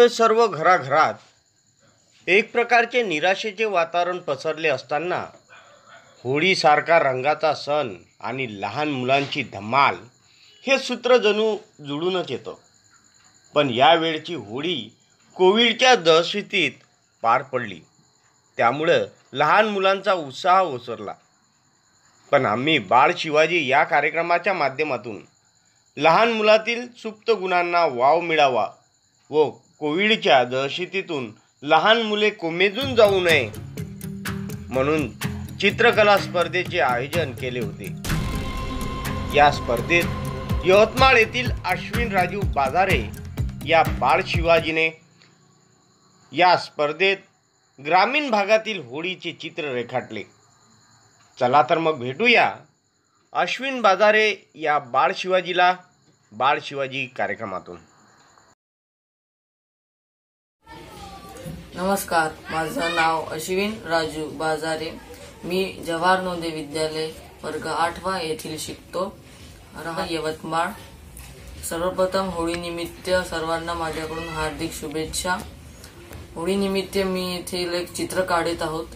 त्यामुळे सर्व घराघरात एक प्रकारचे निराशेचे वातावरण पसरले असताना होळीसारखा रंगाचा सण आणि लहान मुलांची धमाल हे सूत्र जणू जुळूनच येतं. पण यावेळची होळी कोविडच्या दहशतीत पार पडली, त्यामुळं लहान मुलांचा उत्साह ओसरला. पण आम्ही बाळ शिवाजी या कार्यक्रमाच्या माध्यमातून लहान मुलातील सुप्त गुणांना वाव मिळावा व कोविडच्या दहशतीतून लहान मुले कोमेजून जाऊ नये म्हणून चित्रकला स्पर्धेचे आयोजन केले होते. या स्पर्धेत यवतमाळ येथील अश्विन राजू बाजारे या बाळ शिवाजीने या स्पर्धेत ग्रामीण भागातील होळीचे चित्र रेखाटले. चला तर मग भेटूया अश्विन बाजारे या बाळ शिवाजी कार्यक्रमातून. नमस्कार, माझं नाव अश्विन राजू बाजारे. मी जवाहर नवोदय विद्यालय वर्ग 8वा येथील शिकतो, यवतमाळ. सर्वप्रथम होळी निमित्त सर्वांना माझ्याकडून हार्दिक शुभेच्छा. होळी निमित्त मी येथील एक चित्र काढत आहोत.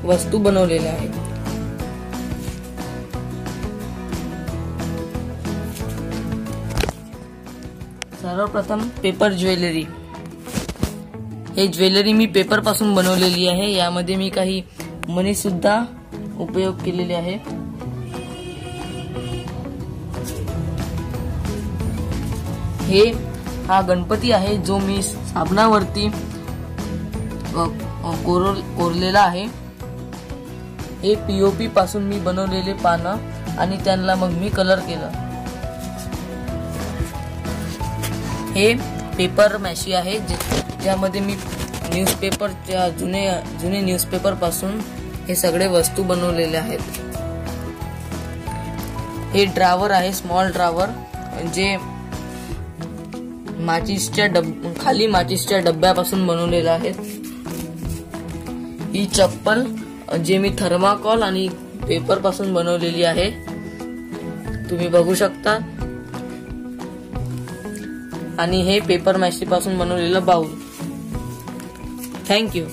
वस्तू बनवलेल्या आहेत. सर्वप्रथम पेपर ज्वेलरी. हे ज्वेलरी मी पेपर पासून बनवलेली आहे. यामध्ये मी काही मणी सुद्धा उपयोग केलेले आहे. हा गणपती आहे जो मी साबणावरती कोरलेला आहे. हे पीओपी पासून मी बनवलेले पानं आणि त्यांना मग मी कलर केलं. हे पेपर मॅशी आहे ज्यामध्ये मी न्यूजपेपरच्या जुने न्यूजपेपर पासून हे सगळे वस्तू बनवलेले आहेत. हे ड्रावर आहे, स्मॉल ड्रावर, जे खाली माचीसच्या डब्यापासून बनवलेलं आहे. ही चप्पल जे मी थर्माकोल आणि पेपर पासून बनवलेली आहे, तुम्ही बघू शकता. आणि हे पेपर मॅशी पासून बनवलेलं बाउल. थँक्यू.